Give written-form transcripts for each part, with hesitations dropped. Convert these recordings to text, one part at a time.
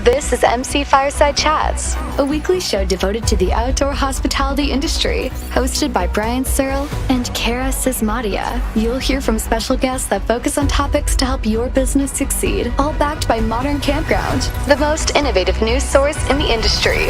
This is MC Fireside Chats, a weekly show devoted to the outdoor hospitality industry, hosted by Brian Searl and Cara Csizmadia. You'll hear from special guests that focus on topics to help your business succeed, all backed by Modern Campground, the most innovative news source in the industry.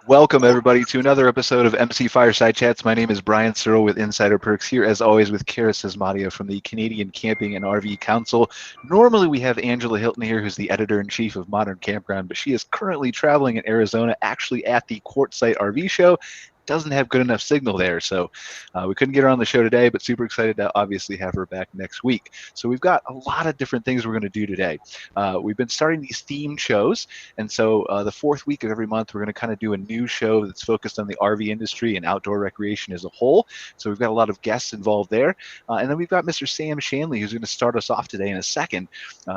Welcome, everybody, to another episode of MC Fireside Chats. My name is Brian Searl with Insider Perks, here as always with Cara Csizmadia from the Canadian Camping and RV Council. Normally we have Angela Hylton here, who's the editor-in-chief of Modern Campground, but she is currently traveling in Arizona, actually at the Quartzsite RV show. Doesn't have good enough signal there, so we couldn't get her on the show today, but super excited to obviously have her back next week. So we've got a lot of different things we're going to do today. We've been starting these themed shows, and so the fourth week of every month we're going to kind of do a new show that's focused on the RV industry and outdoor recreation as a whole. So we've got a lot of guests involved there, and then we've got Mr. Sam Shanley, who's going to start us off today in a second.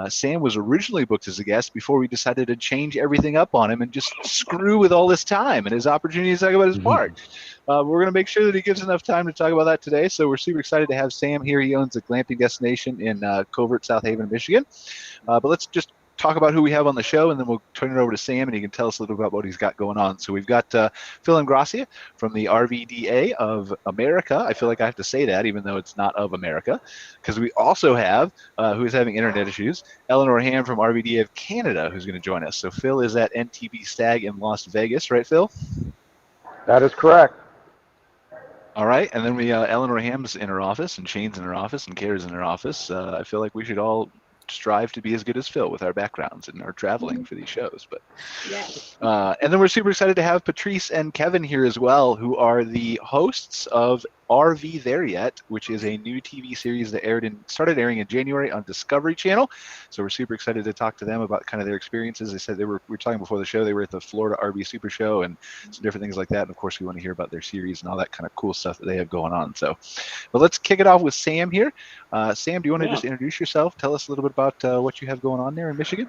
Sam was originally booked as a guest before we decided to change everything up on him and just screw with all this time and his opportunity to talk about his park. We're going to make sure that he gives enough time to talk about that today. So we're super excited to have Sam here. He owns a glamping destination in Covert, South Haven, Michigan. But let's just talk about who we have on the show, and then we'll turn it over to Sam, and he can tell us a little bit about what he's got going on. So we've got Phil Ingrassia from the RVDA of America. I feel like I have to say that, even though it's not of America, because we also have, who is having internet issues, Eleanore Hamm from RVDA of Canada, who's going to join us. So Phil is at NTB Stag in Las Vegas, right, Phil? That is correct. All right, and then we Eleanore Hamm's in her office, and Shane's in her office, and Kara's in her office. I feel like we should all strive to be as good as Phil with our backgrounds and our traveling for these shows. But and then we're super excited to have Patrice and Kevin here as well, who are the hosts of RV There Yet, which is a new TV series that started airing in January on Discovery Channel. So we're super excited to talk to them about kind of their experiences. They said we were talking before the show, they were at the Florida RV Super Show and some different things like that. And of course, we want to hear about their series and all that kind of cool stuff that they have going on. So, but let's kick it off with Sam here. Sam, do you want to just introduce yourself? Tell us a little bit about what you have going on there in Michigan.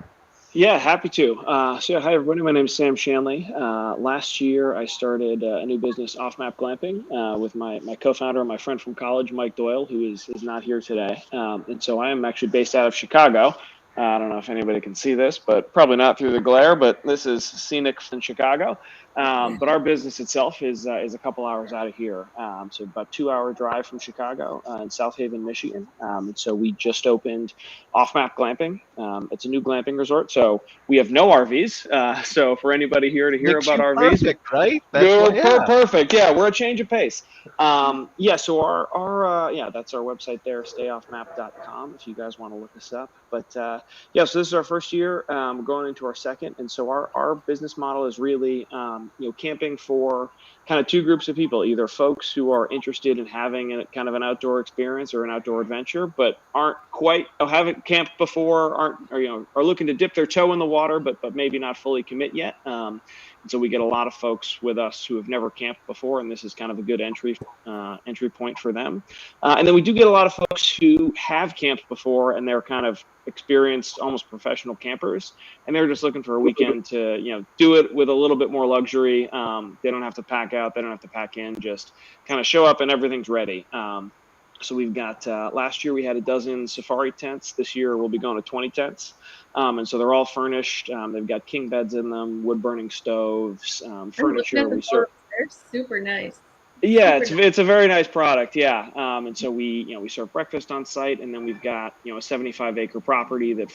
Yeah, happy to. Hi, everybody. My name is Sam Shanley. Last year, I started a new business, Off Map Glamping, with my co-founder and my friend from college, Mike Doyle, who is not here today. And so I am actually based out of Chicago. I don't know if anybody can see this, but probably not through the glare, but this is scenic in Chicago. But our business itself is a couple hours out of here. So about 2-hour drive from Chicago in South Haven, Michigan. And so we just opened Off Map Glamping. It's a new glamping resort. So we have no RVs. So for anybody here to hear about RVs. Perfect, right? Perfect. Yeah, we're a change of pace. So our that's our website there, stayoffmap.com, if you guys want to look us up. But so this is our first year, going into our second. And so our business model is really, camping for kind of two groups of people, either folks who are interested in having a kind of an outdoor experience or an outdoor adventure, but haven't camped before, are looking to dip their toe in the water, but maybe not fully commit yet. And so we get a lot of folks with us who have never camped before, and this is kind of a good entry point for them. And then we do get a lot of folks who have camped before, and they're kind of experienced, almost professional campers, and they're just looking for a weekend to do it with a little bit more luxury. They don't have to pack out, they don't have to pack in, just kind of show up and everything's ready. So we've got last year we had a dozen safari tents. This year we'll be going to 20 tents. And so they're all furnished. They've got king beds in them, wood burning stoves, furniture. They're super nice. Yeah, it's a very nice product. Yeah. And so we serve breakfast on site, and then we've got, a 75-acre property that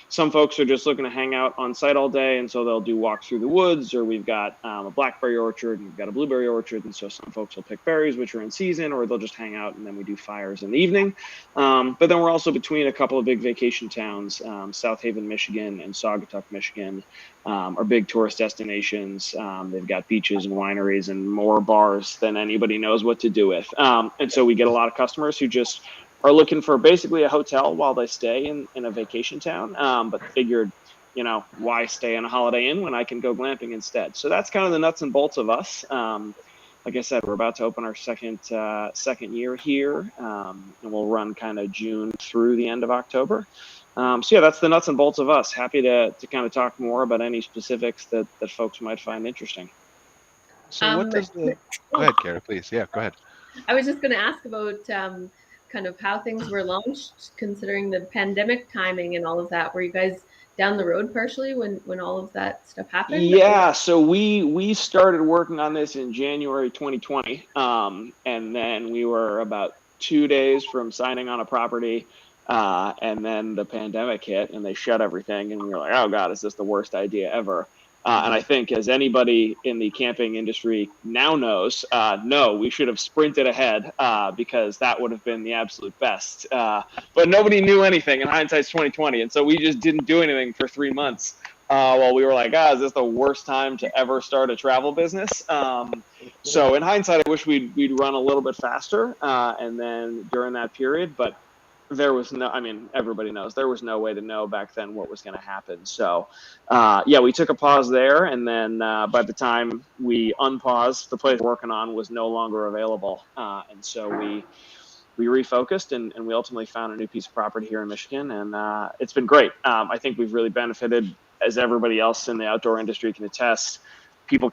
some folks are just looking to hang out on site all day. And so they'll do walks through the woods, or we've got a blackberry orchard and we've got a blueberry orchard. And so some folks will pick berries, which are in season, or they'll just hang out, and then we do fires in the evening. But then we're also between a couple of big vacation towns, South Haven, Michigan and Saugatuck, Michigan. Are big tourist destinations. They've got beaches and wineries and more bars than anybody knows what to do with. And so we get a lot of customers who just are looking for basically a hotel while they stay in a vacation town, but figured, why stay in a Holiday Inn when I can go glamping instead? So that's kind of the nuts and bolts of us. like I said, we're about to open our second year here, and we'll run kind of June through the end of October. So yeah, that's the nuts and bolts of us. Happy to kind of talk more about any specifics that folks might find interesting. So what does the... Go ahead, Cara, please. Yeah, go ahead. I was just going to ask about kind of how things were launched, considering the pandemic timing and all of that. Were you guys down the road partially when all of that stuff happened? Yeah, so we started working on this in January 2020, and then we were about 2 days from signing on a property, and then the pandemic hit and they shut everything, and we were like, oh God, is this the worst idea ever? And I think, as anybody in the camping industry now knows, no, we should have sprinted ahead, because that would have been the absolute best. But nobody knew anything, and hindsight's 2020, and so we just didn't do anything for 3 months. Well, we were like, is this the worst time to ever start a travel business? So in hindsight, I wish we'd run a little bit faster, and then during that period, but there was no, I mean, everybody knows there was no way to know back then what was going to happen. So yeah, we took a pause there, and then by the time we unpaused, the place we're working on was no longer available, and so we refocused, and we ultimately found a new piece of property here in Michigan, and it's been great. I think we've really benefited, as everybody else in the outdoor industry can attest. People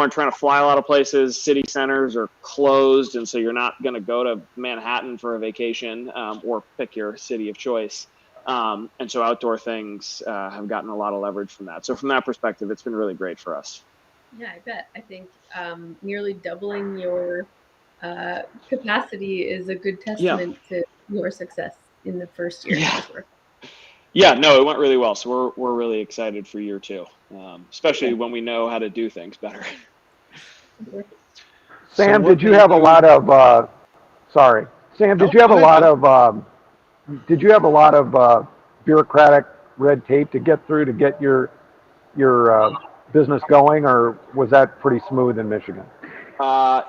aren't trying to fly a lot of places. City centers are closed, and so you're not going to go to Manhattan for a vacation, or pick your city of choice. And so outdoor things have gotten a lot of leverage from that. So from that perspective, it's been really great for us. Yeah, I bet. I think nearly doubling your capacity is a good testament to your success in the first year. Yeah. Yeah, no, it went really well. So we're really excited for year 2, especially when we know how to do things better. Sam, did you have a lot of? Sam, did you have a lot of? Did you have a lot of bureaucratic red tape to get through to get your business going, or was that pretty smooth in Michigan?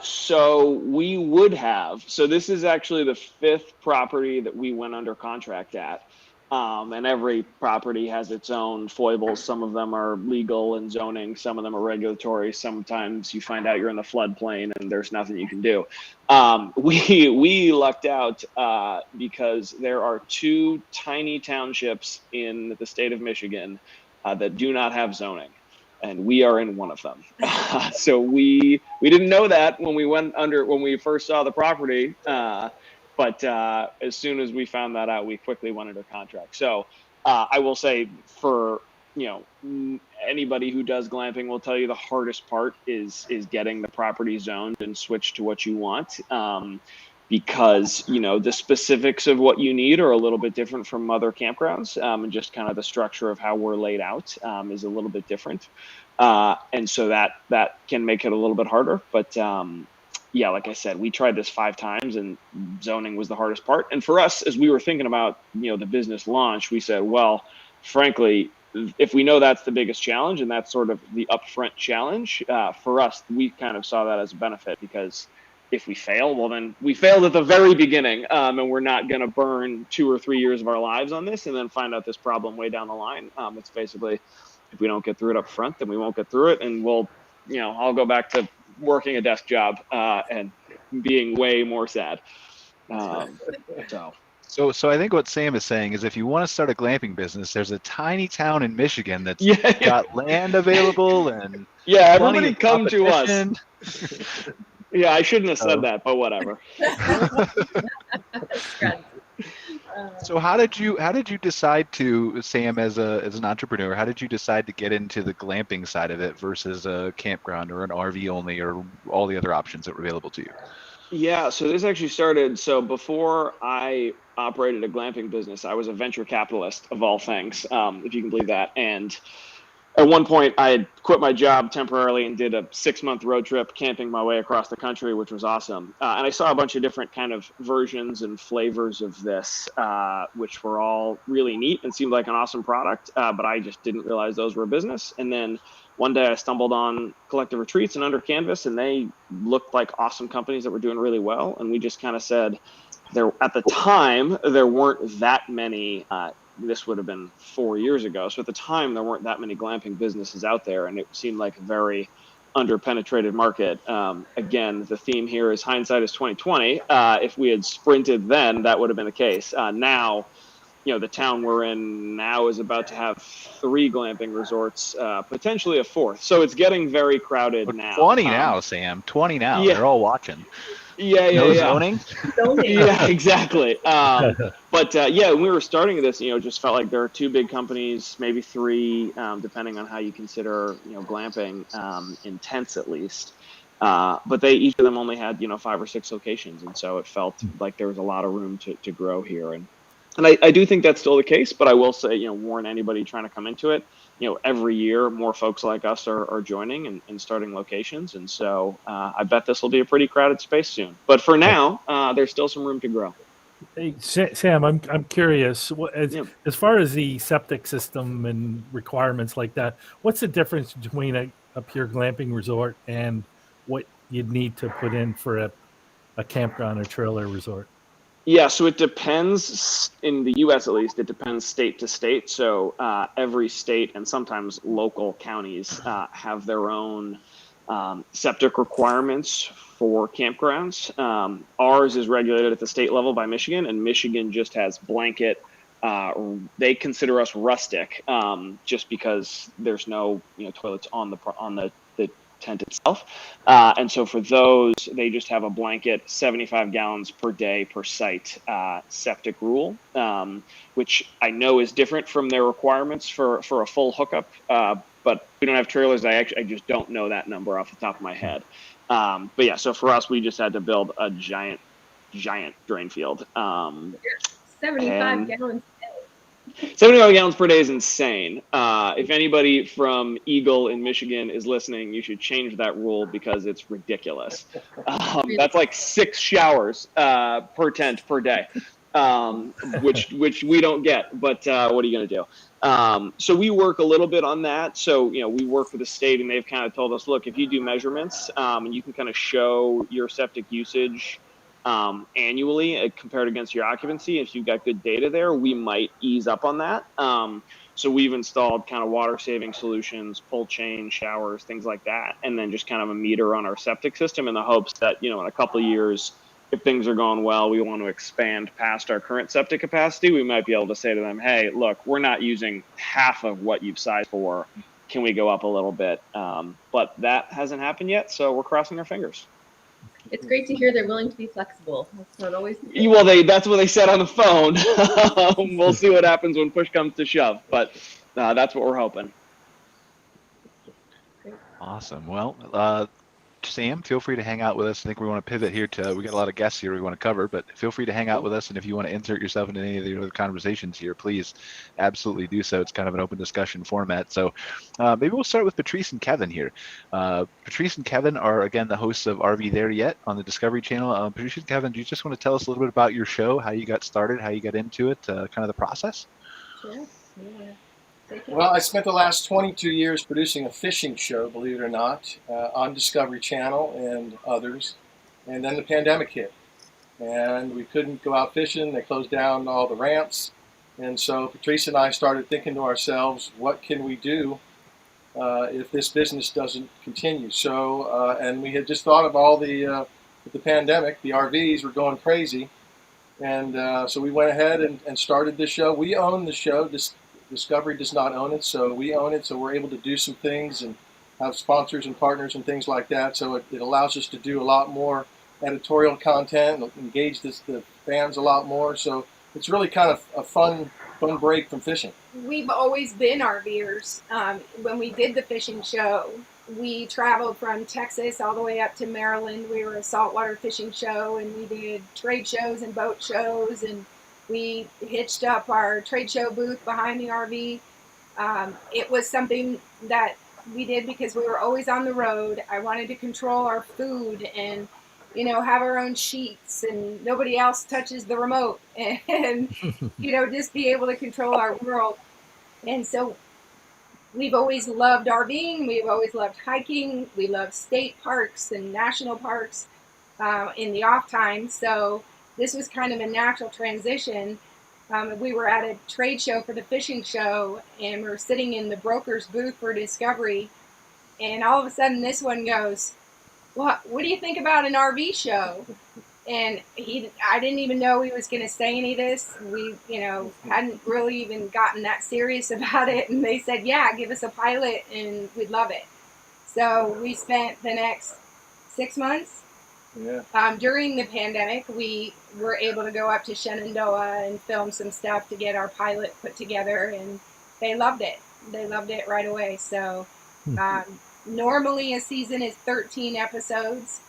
So we would have. So this is actually the 5th property that we went under contract at. And every property has its own foibles. Some of them are legal and zoning. Some of them are regulatory. Sometimes you find out you're in the floodplain and there's nothing you can do. We lucked out because there are 2 tiny townships in the state of Michigan that do not have zoning, and we are in one of them. So we didn't know that when we first saw the property. But as soon as we found that out, we quickly went under contract. So I will say, for anybody who does glamping will tell you the hardest part is getting the property zoned and switched to what you want, because the specifics of what you need are a little bit different from other campgrounds, and just kind of the structure of how we're laid out is a little bit different, and so that can make it a little bit harder. But yeah, like I said, we tried this 5 times, and zoning was the hardest part. And for us, as we were thinking about, the business launch, we said, well, frankly, if we know that's the biggest challenge and that's sort of the upfront challenge, for us, we kind of saw that as a benefit, because if we fail, well, then we failed at the very beginning, and we're not going to burn 2 or 3 years of our lives on this and then find out this problem way down the line. It's basically, if we don't get through it up front, then we won't get through it, and we'll, I'll go back to working a desk job and being way more sad. So I think what Sam is saying is, if you want to start a glamping business, there's a tiny town in Michigan that's got land available, and everybody come to us. Yeah, I shouldn't have said that, but whatever. So how did you decide to, Sam, as an entrepreneur, how did you decide to get into the glamping side of it versus a campground or an RV only, or all the other options that were available to you? Yeah, so this actually started, so before I operated a glamping business, I was a venture capitalist, of all things, if you can believe that. And at one point, I had quit my job temporarily and did a 6-month road trip camping my way across the country, which was awesome. And I saw a bunch of different kind of versions and flavors of this, which were all really neat and seemed like an awesome product. But I just didn't realize those were a business. And then one day I stumbled on Collective Retreats and Under Canvas, and they looked like awesome companies that were doing really well. And we just kind of said, at the time, there weren't that many. This would have been 4 years ago. So at the time, there weren't that many glamping businesses out there, and it seemed like a very underpenetrated market. Again, the theme here is hindsight is 2020. If we had sprinted then, that would have been the case. Now, the town we're in now is about to have 3 glamping resorts, potentially a 4th. So it's getting very crowded now. 20 now, Sam. 20 now. Yeah. They're all watching. Yeah. Zoning? Yeah, exactly. But when we were starting this, it just felt like there are 2 big companies, maybe 3, depending on how you consider, glamping, intense at least. But each of them only had, 5 or 6 locations. And so it felt like there was a lot of room to grow here. And I do think that's still the case, but I will say, warn anybody trying to come into it, every year more folks like us are joining and starting locations. And so I bet this will be a pretty crowded space soon. But for now, there's still some room to grow. Hey, Sam, I'm curious, as far as the septic system and requirements like that, what's the difference between a pure glamping resort and what you'd need to put in for a campground or trailer resort? Yeah, so it depends, in the U.S. at least, it depends state to state. So every state and sometimes local counties have their own septic requirements for campgrounds. Ours is regulated at the state level by Michigan, and Michigan just has blanket. They consider us rustic just because there's no toilets on the tent itself. And so for those, they just have a blanket 75 gallons per day per site septic rule, which I know is different from their requirements for a full hookup. But we don't have trailers. I just don't know that number off the top of my head. But yeah, so for us, we just had to build a giant drain field. 75 gallons. 75 gallons per day is insane. If anybody from Eagle in Michigan is listening, you should change that rule because it's ridiculous. That's like 6 showers per tent per day, which we don't get. But what are you going to do? So we work a little bit on that. So we work with the state, and they've kind of told us, look, if you do measurements and you can kind of show your septic usage annually compared against your occupancy, if you've got good data there, we might ease up on that. So we've installed kind of water saving solutions, pull chain, showers, things like that, and then just kind of a meter on our septic system in the hopes that in a couple of years, if things are going well, we want to expand past our current septic capacity, we might be able to say to them, hey, look, we're not using half of what you've sized for. Can we go up a little bit? But that hasn't happened yet, so we're crossing our fingers. It's great to hear they're willing to be flexible. That's not always. Well, that's what they said on the phone. We'll see what happens when push comes to shove, but that's what we're hoping. Awesome. Well, Sam, feel free to hang out with us. I think we want to pivot here we got a lot of guests here we want to cover, but feel free to hang out with us. And if you want to insert yourself into any of the other conversations here, please absolutely do so. It's kind of an open discussion format. So maybe we'll start with Patrice and Kevin here. Patrice and Kevin are, again, the hosts of RVDA Yet on the Discovery Channel. Patrice and Kevin, do you just want to tell us a little bit about your show, how you got started, how you got into it, kind of the process? Sure. Yeah. Well, I spent the last 22 years producing a fishing show, believe it or not, on Discovery Channel and others. And then the pandemic hit. And we couldn't go out fishing. They closed down all the ramps. And so Patrice and I started thinking to ourselves, what can we do if this business doesn't continue? So, and we had just thought of all with the pandemic, the RVs were going crazy. And so we went ahead and started this show. We own the show. Discovery does not own it, so we own it, so we're able to do some things and have sponsors and partners and things like that. So it allows us to do a lot more editorial content and engage the fans a lot more. So it's really kind of a fun break from fishing. We've always been RVers. When we did the fishing show, we traveled from Texas all the way up to Maryland. We were a saltwater fishing show, and we did trade shows and boat shows, and we hitched up our trade show booth behind the RV. It was something that we did because we were always on the road. I wanted to control our food and, have our own sheets and nobody else touches the remote and, just be able to control our world. And so we've always loved RVing. We've always loved hiking. We love state parks and national parks in the off time. So this was kind of a natural transition. We were at a trade show for the fishing show, and we were sitting in the broker's booth for Discovery, And all of a sudden this one goes, what do you think about an RV show? And I didn't even know he was going to say any of this. We, hadn't really even gotten that serious about it. And they said, yeah, give us a pilot and we'd love it. So we spent the next 6 months. Yeah. During the pandemic, we were able to go up to Shenandoah and film some stuff to get our pilot put together, and they loved it. They loved it right away. So normally a season is 13 episodes,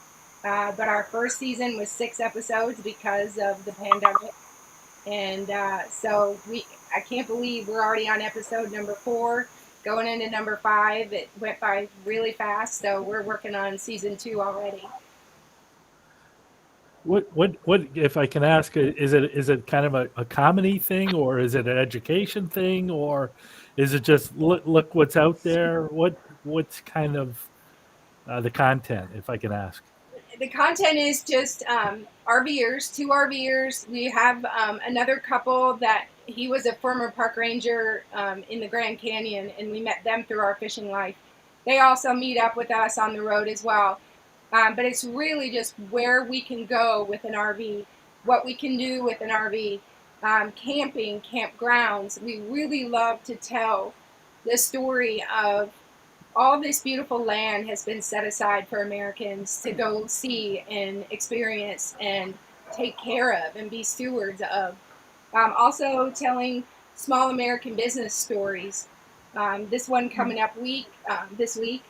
but our first season was 6 episodes because of the pandemic. And so I can't believe we're already on episode number 4, going into number 5. It went by really fast, so we're working on season 2 already. What, if I can ask, is it kind of a comedy thing, or is it an education thing, or is it just look what's out there? What's kind of the content, if I can ask? The content is just RVers, 2 RVers. We have another couple that he was a former park ranger in the Grand Canyon, and we met them through our fishing life. They also meet up with us on the road as well. But it's really just where we can go with an RV, what we can do with an RV, camping, campgrounds. We really love to tell the story of all this beautiful land has been set aside for Americans to go see and experience and take care of and be stewards of. Also telling small American business stories. This one coming up this week,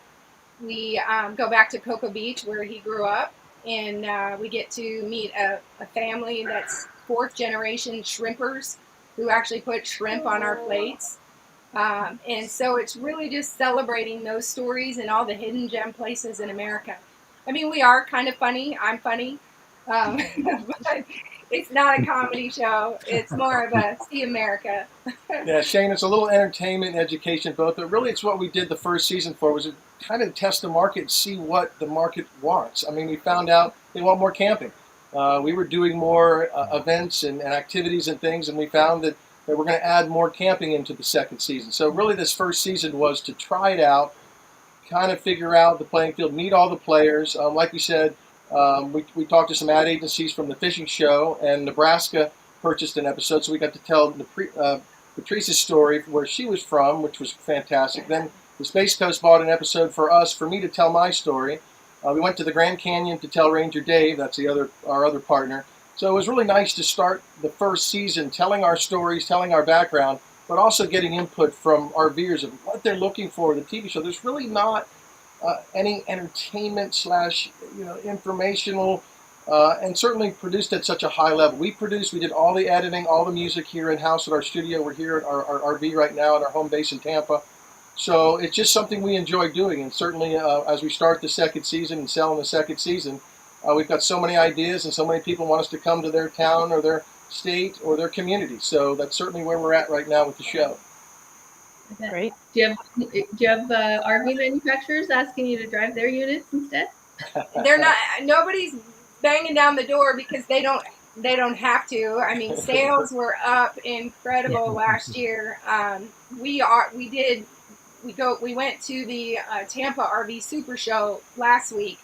we go back to Cocoa Beach where he grew up, and we get to meet a family that's 4th generation shrimpers who actually put shrimp on our plates. And so it's really just celebrating those stories and all the hidden gem places in America. I mean, we are kind of funny. I'm funny. But it's not a comedy show. It's more of a see America. Yeah, Shane, it's a little entertainment and education both, but really it's what we did the first season for, was to kind of test the market and see what the market wants. I mean, we found out they want more camping. We were doing more events and activities and things, and we found that we're going to add more camping into the second season. So really this first season was to try it out, kind of figure out the playing field, meet all the players. Like we said, we talked to some ad agencies from the fishing show, and Nebraska purchased an episode, so we got to tell Patrice's story, where she was from, which was fantastic. Then the Space Coast bought an episode for me to tell my story. We went to the Grand Canyon to tell Ranger Dave, that's our other partner. So it was really nice to start the first season telling our stories, telling our background, but also getting input from our viewers of what they're looking for in the TV show. There's really not any entertainment / informational, and certainly produced at such a high level. We did all the editing, all the music here in-house at our studio. We're here at our RV right now at our home base in Tampa. So it's just something we enjoy doing, and certainly as we start the second season and sell in the second season, we've got so many ideas and so many people want us to come to their town or their state or their community. So that's certainly where we're at right now with the show. Great. Do you have RV manufacturers asking you to drive their units instead? They're not. Nobody's banging down the door because they don't have to. I mean, sales were up incredible last year. We went to the Tampa RV Super Show last week,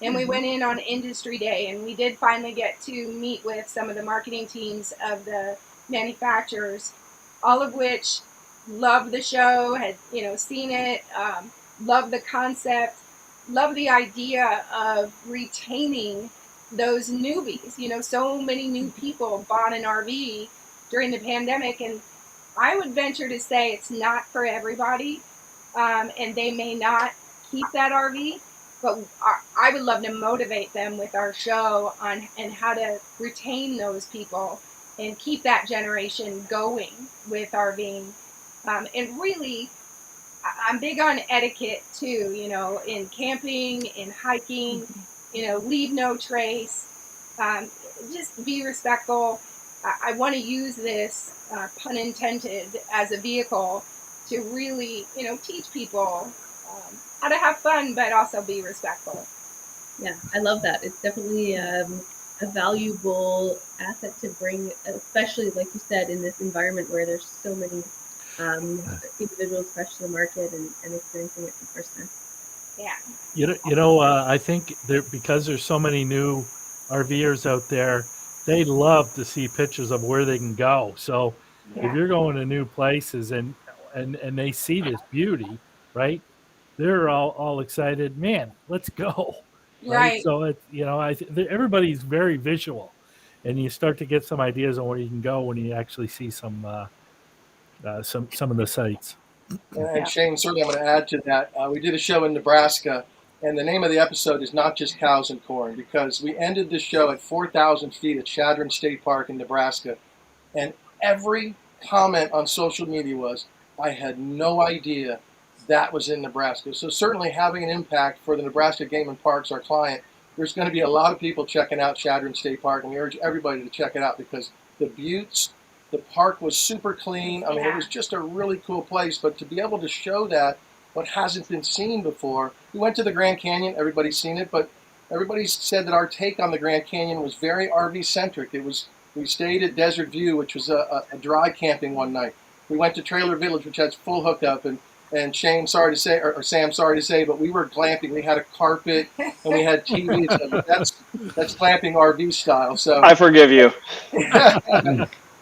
and we went in on Industry Day, and we did finally get to meet with some of the marketing teams of the manufacturers, all of which loved the show, had seen it, loved the concept, loved the idea of retaining those newbies. So many new people bought an RV during the pandemic, and I would venture to say it's not for everybody, and they may not keep that RV, but I would love to motivate them with our show and how to retain those people and keep that generation going with RVing. And really, I'm big on etiquette too, in camping, in hiking, leave no trace, just be respectful. I want to use this, pun intended, as a vehicle to really, teach people how to have fun, but also be respectful. Yeah, I love that. It's definitely a valuable asset to bring, especially, like you said, in this environment where there's so many individuals fresh to the market and experiencing it for the first time. Yeah. I think because there's so many new RVers out there, they love to see pictures of where they can go. So if Yeah. you're going to new places and they see this beauty, right? They're all excited. Man, let's go, right? Right. So everybody's very visual, and you start to get some ideas on where you can go when you actually see some of the sites. And Shane, certainly I'm going to add to that. We did a show in Nebraska, and the name of the episode is Not Just Cows and Corn, because we ended the show at 4,000 feet at Chadron State Park in Nebraska. And every comment on social media was, I had no idea that was in Nebraska. So certainly having an impact for the Nebraska Game and Parks, our client, there's going to be a lot of people checking out Chadron State Park, and we urge everybody to check it out because the buttes, the park was super clean. I mean, it was just a really cool place. But to be able to show that, what hasn't been seen before, we went to the Grand Canyon, everybody's seen it, but everybody said that our take on the Grand Canyon was very RV-centric. We stayed at Desert View, which was a dry camping one night. We went to Trailer Village, which has full hookup, and Shane, sorry to say, or Sam, sorry to say, but we were glamping. We had a carpet and we had TVs. That's glamping RV style. So I forgive you.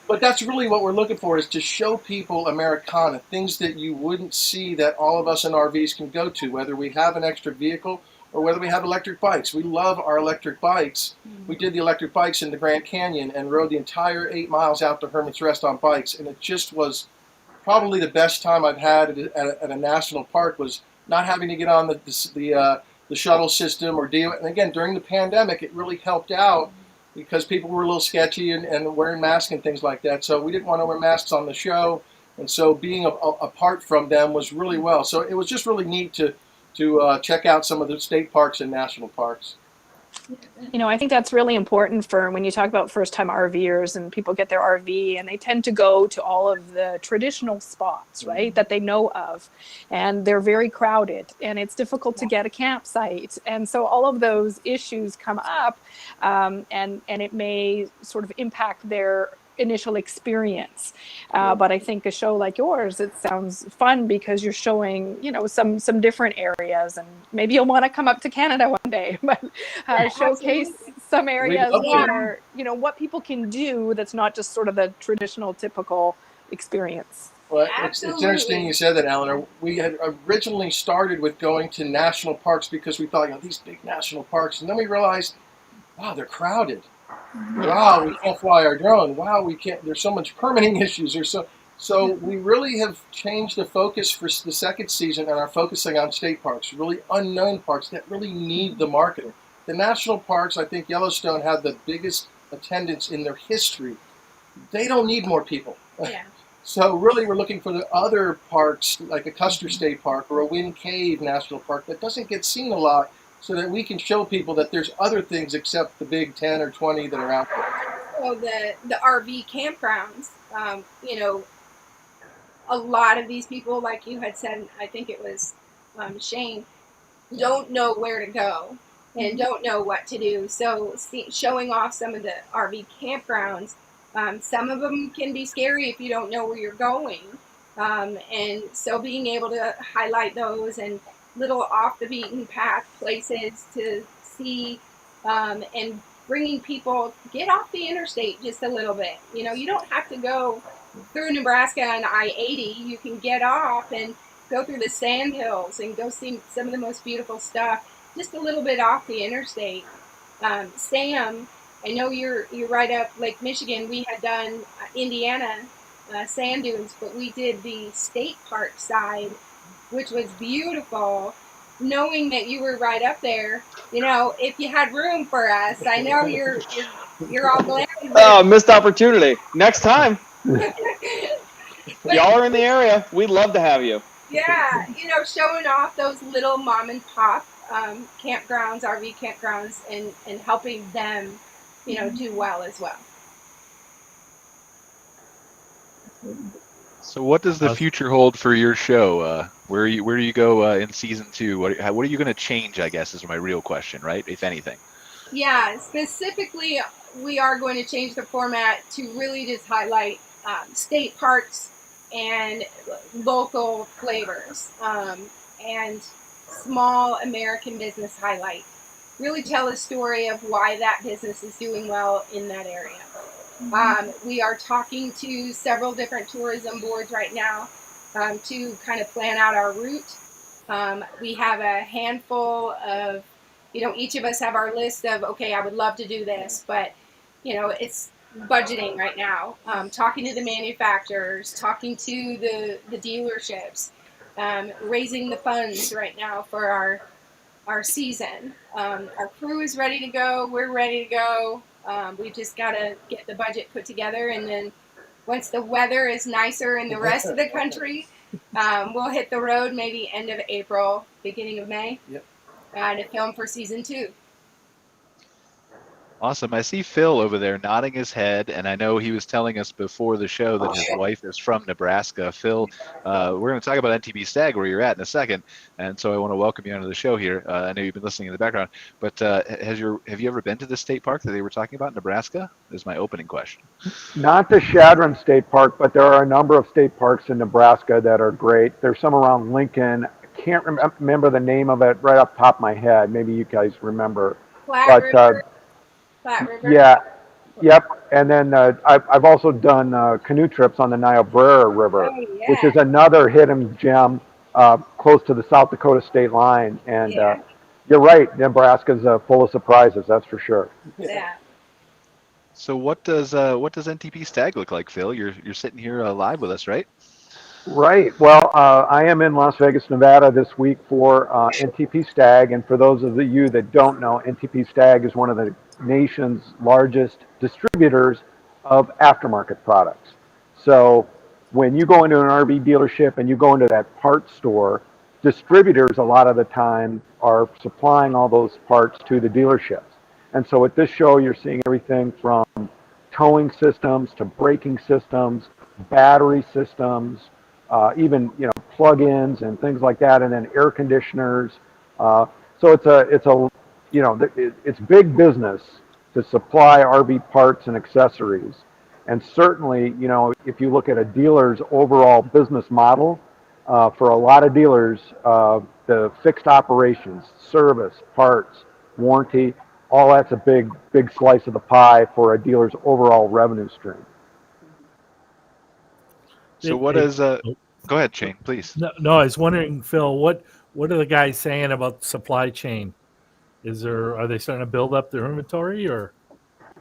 But that's really what we're looking for, is to show people Americana, things that you wouldn't see that all of us in RVs can go to, whether we have an extra vehicle or whether we have electric bikes. We love our electric bikes. We did the electric bikes in the Grand Canyon and rode the entire 8 miles out to Hermit's Rest on bikes, and it just was probably the best time I've had at a national park, was not having to get on the shuttle system or deal. And again, during the pandemic, it really helped out because people were a little sketchy and wearing masks and things like that. So we didn't want to wear masks on the show, and so being apart from them was really well. So it was just really neat to check out some of the state parks and national parks. I think that's really important for when you talk about first-time RVers and people get their RV and they tend to go to all of the traditional spots, right, that they know of, and they're very crowded and it's difficult to get a campsite. And so all of those issues come up, and it may sort of impact their initial experience. But I think a show like yours, it sounds fun because you're showing, some different areas, and maybe you'll want to come up to Canada one day, but showcase some areas where, what people can do that's not just sort of the traditional, typical experience. Well, it's interesting you said that, Eleanor. We had originally started with going to national parks because we thought, these big national parks, and then we realized, wow, they're crowded. Wow, we can't fly our drone. Wow, we can't. There's so much permitting issues. So we really have changed the focus for the second season and are focusing on state parks, really unknown parks that really need the marketing. The national parks, I think Yellowstone had the biggest attendance in their history. They don't need more people. Yeah. So really we're looking for the other parks, like a Custer State Park or a Wind Cave National Park that doesn't get seen a lot, so that we can show people that there's other things except the big 10 or 20 that are out there. So the RV campgrounds, a lot of these people, like you had said, I think it was Shane, don't know where to go and don't know what to do. So showing off some of the RV campgrounds, some of them can be scary if you don't know where you're going. And so being able to highlight those and little off the beaten path places to see, and bringing people, get off the interstate just a little bit. You don't have to go through Nebraska and I-80. You can get off and go through the sand hills and go see some of the most beautiful stuff just a little bit off the interstate. Sam, I know you're right up Lake Michigan. We had done Indiana sand dunes, but we did the state park side, which was beautiful. Knowing that you were right up there, if you had room for us, I know you're all glad. Oh, missed opportunity. Next time. Y'all are in the area. We'd love to have you. Yeah, showing off those little mom and pop campgrounds, RV campgrounds, and helping them, do well as well. So what does the future hold for your show? Where do you go in season 2? What are you going to change, I guess, is my real question, right? If anything. Yeah, specifically, we are going to change the format to really just highlight state parks and local flavors. And small American business highlight. Really tell a story of why that business is doing well in that area. We are talking to several different tourism boards right now to kind of plan out our route. We have a handful of, each of us have our list of, okay, I would love to do this, but, it's budgeting right now. Talking to the manufacturers, talking to the dealerships, raising the funds right now for our season. Our crew is ready to go. We're ready to go. We just got to get the budget put together, and then once the weather is nicer in the rest of the country, we'll hit the road maybe end of April, beginning of May, to film for season 2. Awesome. I see Phil over there nodding his head, and I know he was telling us before the show that his wife is from Nebraska. Phil, we're going to talk about NTP Stag, where you're at, in a second, and so I want to welcome you onto the show here. I know you've been listening in the background, but have you ever been to the state park that they were talking about in Nebraska? Is my opening question. Not the Shadron State Park, but there are a number of state parks in Nebraska that are great. There's some around Lincoln. I can't remember the name of it right off the top of my head. Maybe you guys remember. Flat River. Yeah, yep. And then I've also done canoe trips on the Niobrara River, which is another hidden gem close to the South Dakota state line. And you're right, Nebraska's full of surprises, that's for sure. Yeah. So what does NTP Stag look like, Phil? You're sitting here live with us, right? Right. Well, I am in Las Vegas, Nevada this week for NTP Stag. And for those of you that don't know, NTP Stag is one of the nation's largest distributors of aftermarket products. So when you go into an RV dealership and you go into that parts store, distributors a lot of the time are supplying all those parts to the dealerships. And so at this show, you're seeing everything from towing systems to braking systems, battery systems, even plug-ins and things like that, and then air conditioners. So it's big business to supply RV parts and accessories. And certainly, if you look at a dealer's overall business model, for a lot of dealers, the fixed operations, service, parts, warranty, all that's a big slice of the pie for a dealer's overall revenue stream. So what is go ahead, Shane, please. No, I was wondering, Phil, what are the guys saying about supply chain? Are they starting to build up their inventory, or?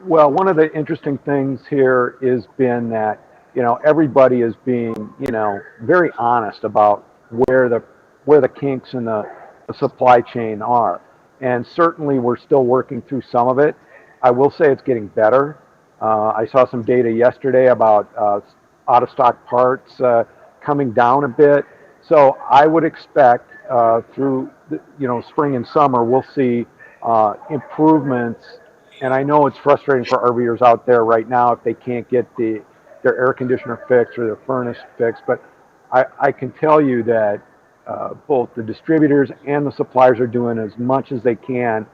Well, one of the interesting things here has been that everybody is being very honest about where the kinks in the supply chain are, and certainly we're still working through some of it. I will say it's getting better. I saw some data yesterday about out of stock parts coming down a bit, so I would expect through spring and summer we'll see improvements. And I know it's frustrating for RVers out there right now if they can't get their air conditioner fixed or their furnace fixed, but I can tell you that both the distributors and the suppliers are doing as much as they can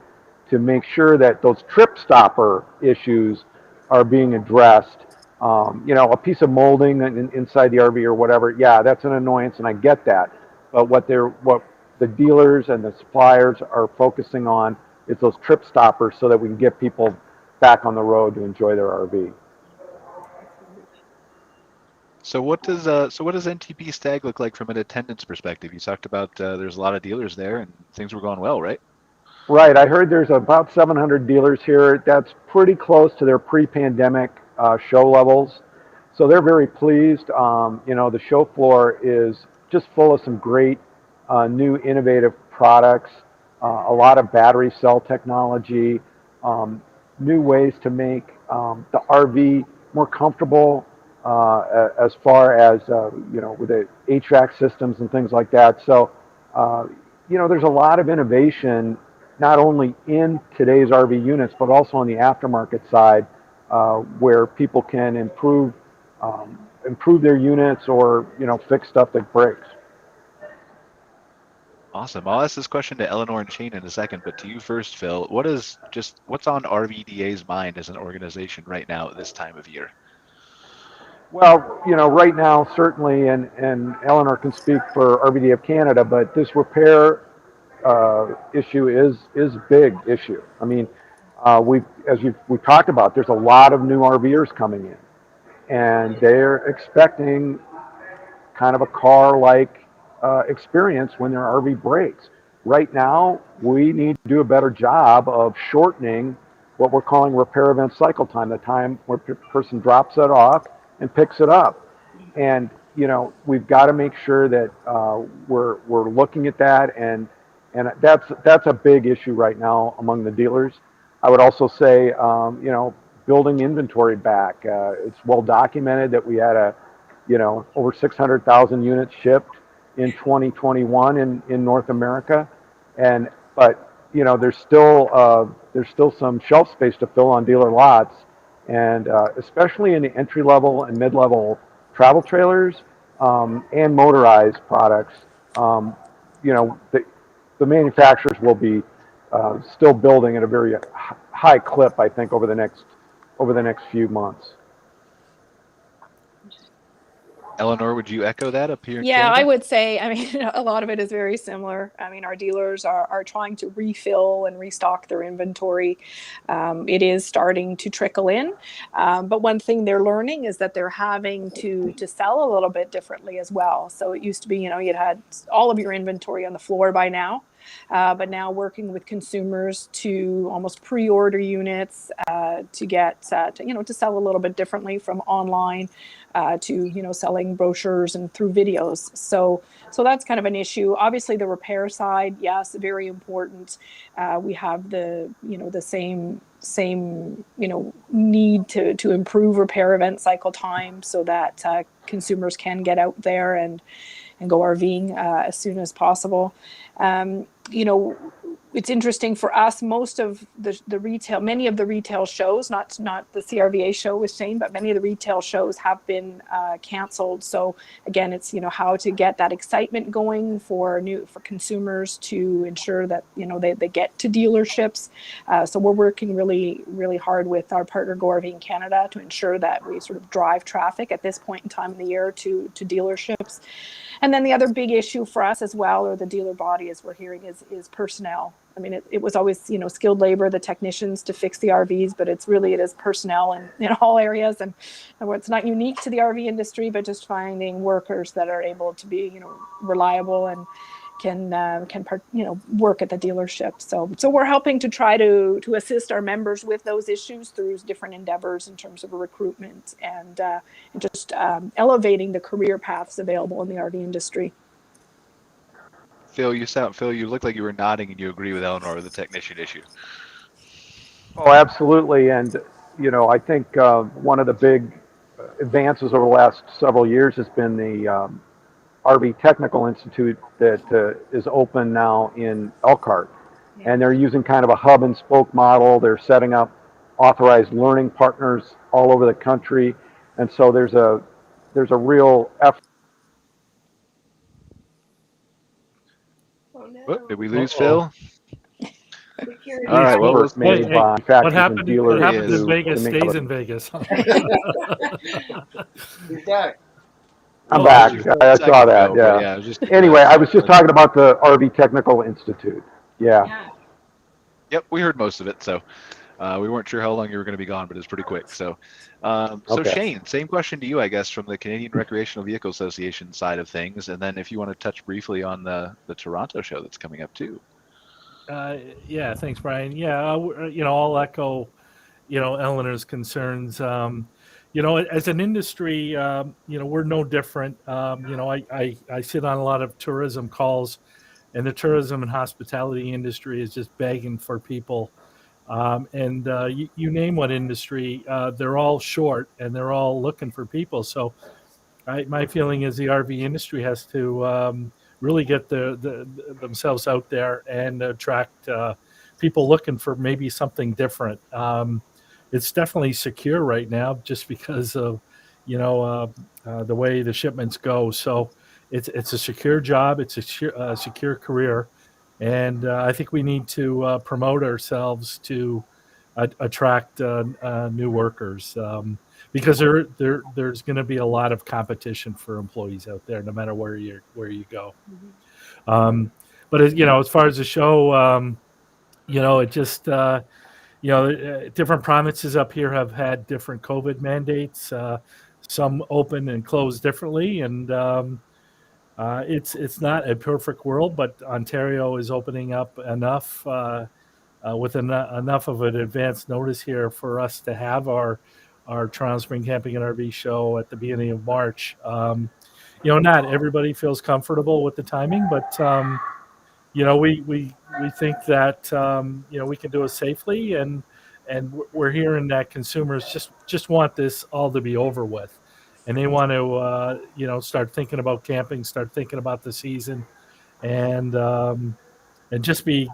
to make sure that those trip stopper issues are being addressed. A piece of molding inside the RV or whatever, yeah, that's an annoyance, and I get that. But what the dealers and the suppliers are focusing on is those trip stoppers so that we can get people back on the road to enjoy their RV. So what does NTP Stag look like from an attendance perspective? You talked about there's a lot of dealers there and things were going well, right? Right. I heard there's about 700 dealers here. That's pretty close to their pre-pandemic show levels. So they're very pleased. The show floor is just full of some great new innovative products, a lot of battery cell technology, new ways to make the RV more comfortable as far as, with the HVAC systems and things like that. So, there's a lot of innovation, not only in today's RV units, but also on the aftermarket side, where people can improve their units or, fix stuff that breaks. Awesome. I'll ask this question to Eleanore and Shane in a second, but to you first, Phil, what's on RVDA's mind as an organization right now at this time of year? Well, right now, certainly, and Eleanore can speak for RVDA of Canada, but this repair issue is a big issue. I mean, we talked about, there's a lot of new RVers coming in, and they're expecting kind of a car-like experience when their RV breaks. Right now, we need to do a better job of shortening what we're calling repair event cycle time, the time where the person drops it off and picks it up. And we've got to make sure that we're looking at that, and that's a big issue right now among the dealers. I would also say, building inventory back. It's well documented that we had over 600,000 units shipped in 2021 in North America, but there's still some shelf space to fill on dealer lots, and especially in the entry level and mid level travel trailers and motorized products. The manufacturers will be still building at a very high clip, I think, over the next few months. Eleanor, would you echo that up here in Yeah, Canada? I would say, I mean, a lot of it is very similar. I mean, our dealers are trying to refill and restock their inventory. It is starting to trickle in. But one thing they're learning is that they're having to sell a little bit differently as well. So it used to be, you'd had all of your inventory on the floor by now. But now working with consumers to almost pre-order units to get, to sell a little bit differently from online to, selling brochures and through videos. So that's kind of an issue. Obviously the repair side, yes, very important. We have the same need to improve repair event cycle time so that consumers can get out there and go RVing as soon as possible. It's interesting for us, most of the retail, many of the retail shows, not the CRVA show with Shane, but many of the retail shows have been canceled. So again, it's, how to get that excitement going for consumers to ensure that, they get to dealerships. So we're working really, really hard with our partner Go RVing Canada to ensure that we sort of drive traffic at this point in time in the year to dealerships. And then the other big issue for us as well, or the dealer body, as we're hearing, is personnel. I mean, it was always, skilled labor, the technicians to fix the RVs, but it is personnel in all areas. And it's not unique to the RV industry, but just finding workers that are able to be, reliable and can work at the dealership. So we're helping to try to assist our members with those issues through different endeavors in terms of recruitment and just elevating the career paths available in the RV industry. Phil, you look like you were nodding and you agree with Eleanor with the technician issue. Oh, absolutely. And, I think one of the big advances over the last several years has been the RV Technical Institute that is open now in Elkhart. Yeah. And they're using kind of a hub and spoke model. They're setting up authorized learning partners all over the country. And so there's a real effort. Oh, no. What, did we lose Phil? All right. Well, what happened in Vegas stays in Vegas. He's back. I'm back. I saw that. Yeah. Anyway, I was just talking about the RV Technical Institute. Yeah. Yep, we heard most of it. So we weren't sure how long you were going to be gone, but it's pretty quick. So, okay. Shane, same question to you, I guess, from the Canadian Recreational Vehicle Association side of things, and then if you want to touch briefly on the Toronto show that's coming up too. Yeah, thanks, Brian. Yeah, I'll echo, Eleanor's concerns. As an industry, we're no different. I sit on a lot of tourism calls, and the tourism and hospitality industry is just begging for people. And you name what industry, they're all short and they're all looking for people. So my feeling is the RV industry has to really get themselves out there and attract people looking for maybe something different. It's definitely secure right now just because of, the way the shipments go. So it's a secure job. It's a secure career. And I think we need to promote ourselves to attract new workers because there's going to be a lot of competition for employees out there, no matter where you go. but as far as the show, it just different provinces up here have had different COVID mandates. Some open and close differently, and it's not a perfect world, but Ontario is opening up enough with enough of an advance notice here for us to have our Toronto Spring Camping and RV show at the beginning of March. Not everybody feels comfortable with the timing, but we think that we can do it safely, and we're hearing that consumers just want this all to be over with, and they want to start thinking about camping, start thinking about the season, and just be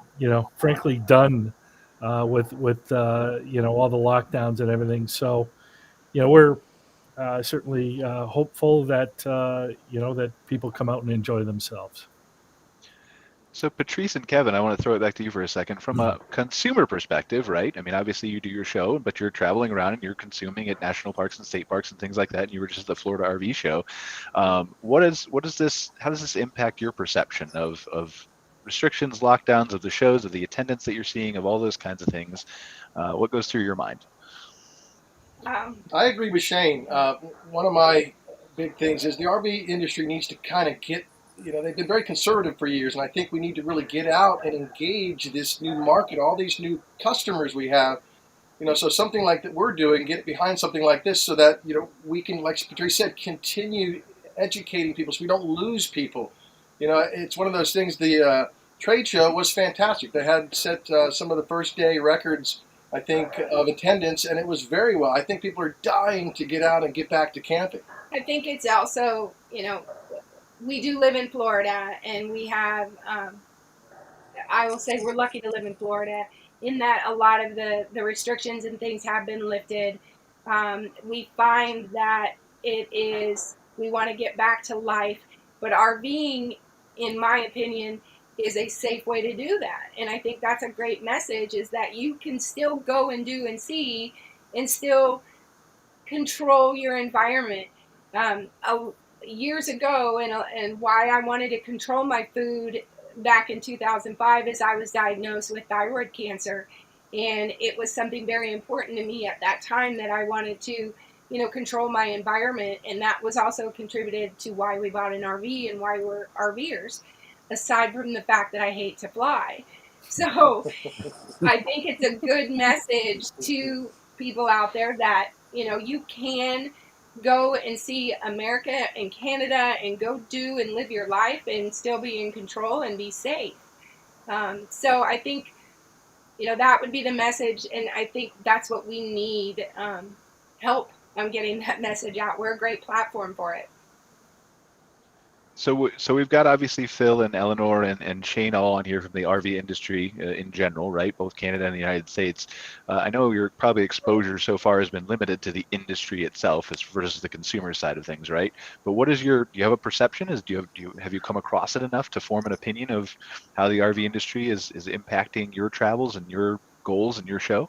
frankly done with all the lockdowns and everything. So we're certainly hopeful that that people come out and enjoy themselves. So Patrice and Kevin, I want to throw it back to you for a second. From a consumer perspective, right? I mean, obviously you do your show, but you're traveling around and you're consuming at national parks and state parks and things like that. And you were just at the Florida RV show. How does this impact your perception of restrictions, lockdowns, of the shows, of the attendance that you're seeing, of all those kinds of things? What goes through your mind? I agree with Shane. One of my big things is the RV industry needs to kind of get, they've been very conservative for years, and I think we need to really get out and engage this new market, all these new customers we have. So something like that we're doing, get behind something like this so that, we can, like Patrice said, continue educating people so we don't lose people. It's one of those things. The trade show was fantastic. They had set some of the first day records, I think, of attendance, and it was very well. I think people are dying to get out and get back to camping. I think it's also, we do live in Florida, and we have, I will say we're lucky to live in Florida in that a lot of the restrictions and things have been lifted. We find that we want to get back to life, but RVing, in my opinion, is a safe way to do that. And I think that's a great message, is that you can still go and do and see and still control your environment. Years ago, and why I wanted to control my food back in 2005 is I was diagnosed with thyroid cancer. And it was something very important to me at that time that I wanted to, control my environment. And that was also contributed to why we bought an RV and why we're RVers, aside from the fact that I hate to fly. So I think it's a good message to people out there that, you can go and see America and Canada and go do and live your life and still be in control and be safe. So I think, that would be the message. And I think that's what we need, help on getting that message out. We're a great platform for it. So we've got obviously Phil and Eleanore and Shane all on here from the RV industry in general, right? Both Canada and the United States. I know your probably exposure so far has been limited to the industry itself as versus the consumer side of things, right? But what is do you have a perception? Have you come across it enough to form an opinion of how the RV industry is impacting your travels and your goals and your show?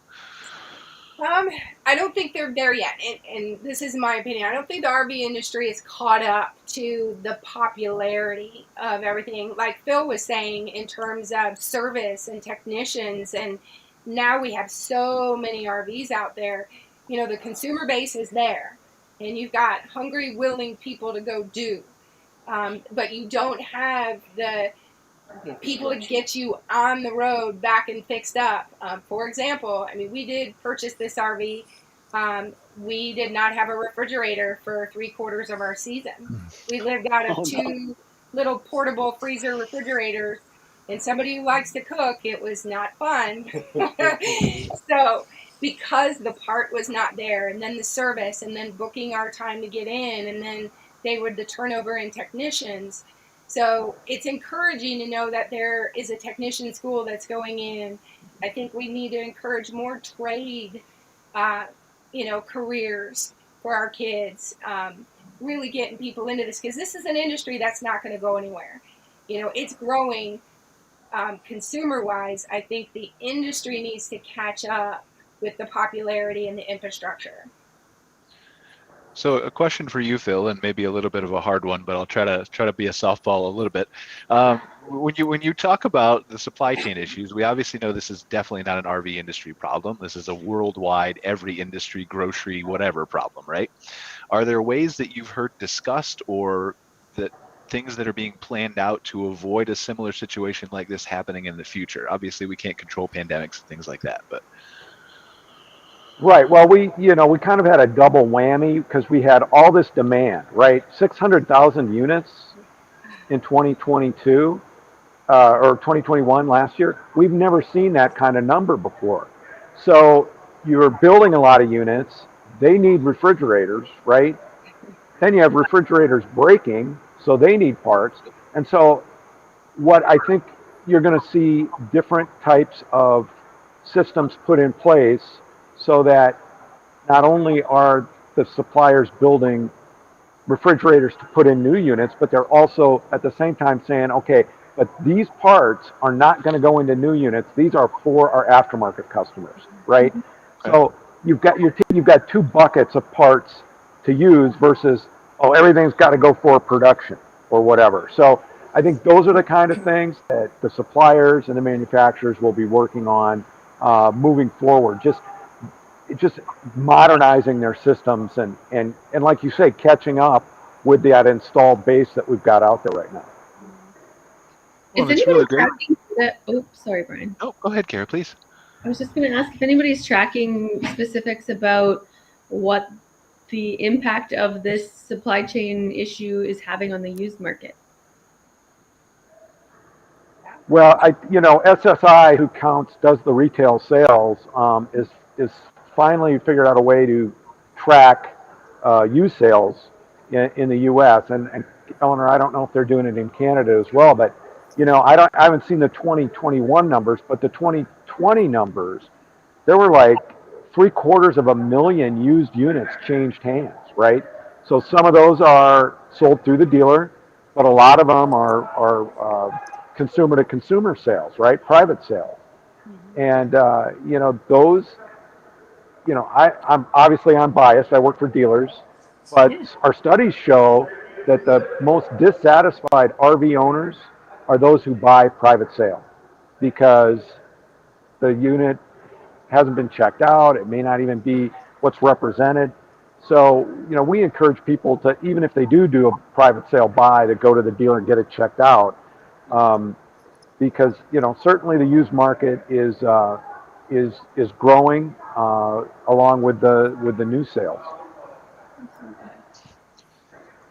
I don't think they're there yet, and this is my opinion. I don't think the RV industry is caught up to the popularity of everything, like Phil was saying, in terms of service and technicians, and now we have so many RVs out there. The consumer base is there, and you've got hungry, willing people to go do, but you don't have the people to get you on the road back and fixed up. For example, we did purchase this RV. We did not have a refrigerator for 3/4 of our season. We lived out of two little portable freezer refrigerators, and somebody who likes to cook, it was not fun. So because the part was not there, and then the service, and then booking our time to get in, and then the turnover in technicians. So it's encouraging to know that there is a technician school that's going in. I think we need to encourage more trade, careers for our kids, really getting people into this, because this is an industry that's not going to go anywhere. It's growing consumer-wise. I think the industry needs to catch up with the popularity and the infrastructure. So a question for you, Phil, and maybe a little bit of a hard one, but I'll try to be a softball a little bit. When you talk about the supply chain issues, we obviously know this is definitely not an RV industry problem. This is a worldwide, every industry, grocery, whatever problem, right? Are there ways that you've heard discussed, or that things that are being planned out to avoid a similar situation like this happening in the future? Obviously, we can't control pandemics and things like that, but. Right. Well, we kind of had a double whammy because we had all this demand, right? 600,000 units in 2022 or 2021 last year. We've never seen that kind of number before. So you're building a lot of units. They need refrigerators, right? Then you have refrigerators breaking, so they need parts. And so what I think you're going to see different types of systems put in place so that not only are the suppliers building refrigerators to put in new units, but they're also at the same time saying, okay, but these parts are not going to go into new units. These are for our aftermarket customers, right? Okay. So you've got two buckets of parts to use versus, oh, everything's got to go for production or whatever. So I think those are the kind of things that the suppliers and the manufacturers will be working on moving forward. Just modernizing their systems and like you say, catching up with that installed base that we've got out there right now. Well, it's really great. Oh, sorry, Brian. Oh, go ahead, Cara, please. I was just going to ask if anybody's tracking specifics about what the impact of this supply chain issue is having on the used market. Well, SSI, who does the retail sales, is finally figured out a way to track used sales in the U.S. And Eleanor, I don't know if they're doing it in Canada as well, but I haven't seen the 2021 numbers, but the 2020 numbers, there were like 750,000 used units changed hands, right? So some of those are sold through the dealer, but a lot of them are consumer to consumer sales, right? Private sales. And those, I'm biased. I work for dealers, but our studies show that the most dissatisfied RV owners are those who buy private sale because the unit hasn't been checked out. It may not even be what's represented. So, we encourage people to, even if they do a private sale buy, to go to the dealer and get it checked out. Because, certainly the used market is growing along with the new sales.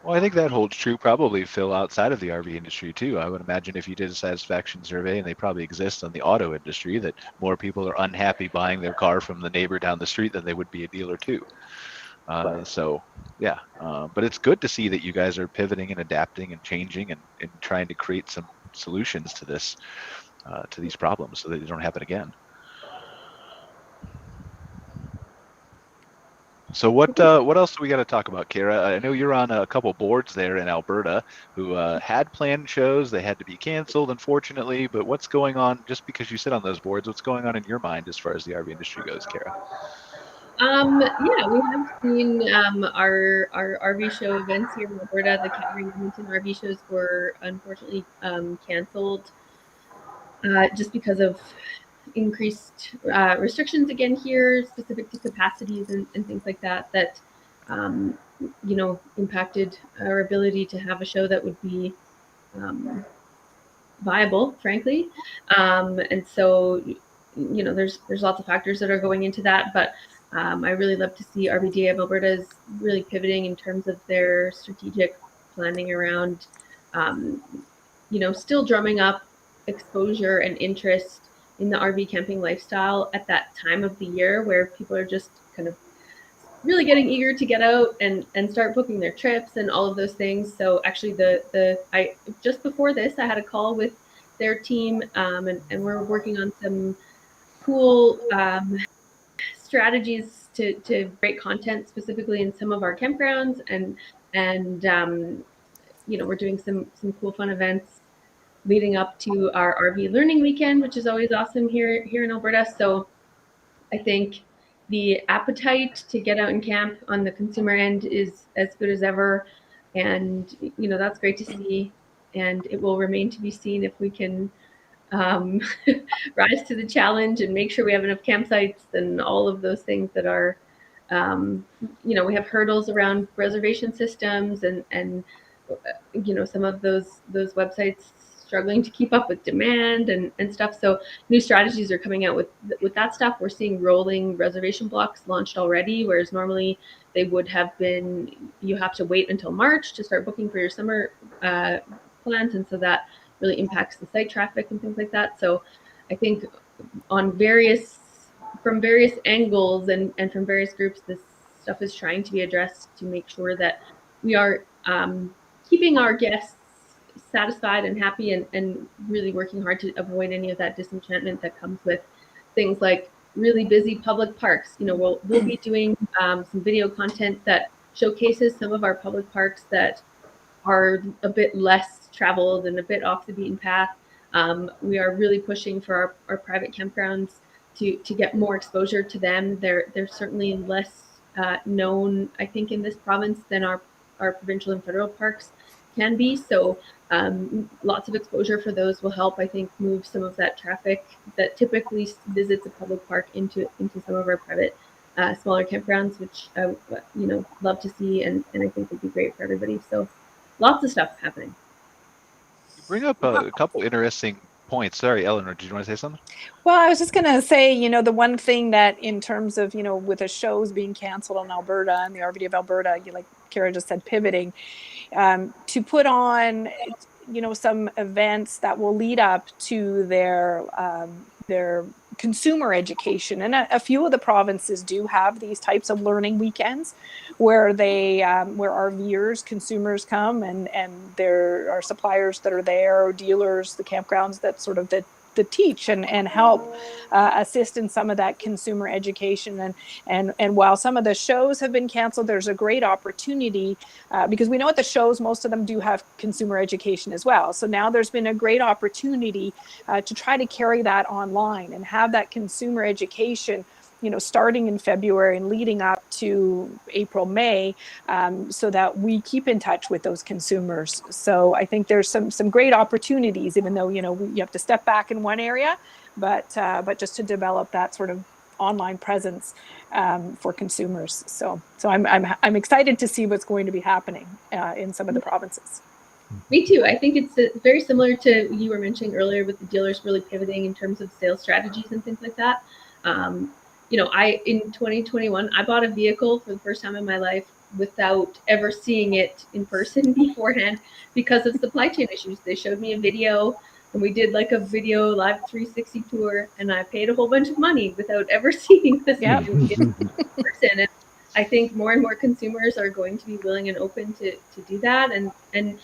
Well, I think that holds true probably, Phil, outside of the RV industry too. I would imagine if you did a satisfaction survey, and they probably exist on the auto industry, that more people are unhappy buying their car from the neighbor down the street than they would be a dealer too. Right. So, yeah. But it's good to see that you guys are pivoting and adapting and changing and trying to create some solutions to this, to these problems so that they don't happen again. So what else do we got to talk about, Cara? I know you're on a couple boards there in Alberta who had planned shows. They had to be canceled, unfortunately. But what's going on, just because you sit on those boards, what's going on in your mind as far as the RV industry goes, Cara? Yeah, we have seen our RV show events here in Alberta. The Calgary and Edmonton RV shows were unfortunately canceled just because of increased restrictions again here, specific to capacities and things like that impacted our ability to have a show that would be viable, frankly. And so, there's lots of factors that are going into that, but I really love to see RVDA of Alberta is really pivoting in terms of their strategic planning around, still drumming up exposure and interest in the RV camping lifestyle at that time of the year where people are just kind of really getting eager to get out and start booking their trips and all of those things. So actually I just before this, I had a call with their team and we're working on some cool strategies to create content specifically in some of our campgrounds and we're doing some cool fun events leading up to our RV Learning Weekend, which is always awesome here in Alberta. So I think the appetite to get out and camp on the consumer end is as good as ever, and that's great to see. And it will remain to be seen if we can rise to the challenge and make sure we have enough campsites and all of those things that are, we have hurdles around reservation systems and some of those websites struggling to keep up with demand and stuff. So new strategies are coming out with that stuff. We're seeing rolling reservation blocks launched already, whereas normally they would have been, you have to wait until March to start booking for your summer plans. And so that really impacts the site traffic and things like that. So I think from various angles and from various groups, this stuff is trying to be addressed to make sure that we are keeping our guests satisfied and happy, and really working hard to avoid any of that disenchantment that comes with things like really busy public parks. We'll be doing some video content that showcases some of our public parks that are a bit less traveled and a bit off the beaten path. We are really pushing for our private campgrounds to get more exposure to them. They're certainly less known, I think, in this province than our provincial and federal parks can be. So lots of exposure for those will help, I think, move some of that traffic that typically visits a public park into some of our private smaller campgrounds, which I love to see, and I think would be great for everybody. So lots of stuff happening. You bring up a couple interesting points. Sorry, Eleanor, did you want to say something? Well, I was just going to say, the one thing that in terms of, with the shows being canceled in Alberta and the RVDA of Alberta, like Cara just said, pivoting, to put on, some events that will lead up to their consumer education. And a few of the provinces do have these types of learning weekends where they, where RVers, consumers come and there are suppliers that are there, or dealers, the campgrounds that sort of that teach and help assist in some of that consumer education. And while some of the shows have been canceled, there's a great opportunity because we know at the shows, most of them do have consumer education as well. So now there's been a great opportunity to try to carry that online and have that consumer education, starting in February and leading up to April, May, so that we keep in touch with those consumers. So I think there's some great opportunities, even though, you have to step back in one area, but just to develop that sort of online presence for consumers. So I'm excited to see what's going to be happening in some of the provinces. Me too. I think it's very similar to you were mentioning earlier with the dealers really pivoting in terms of sales strategies and things like that. In 2021, I bought a vehicle for the first time in my life without ever seeing it in person beforehand because of supply chain issues. They showed me a video and we did like a video live 360 tour, and I paid a whole bunch of money without ever seeing this in person. And I think more and more consumers are going to be willing and open to do that. And I'm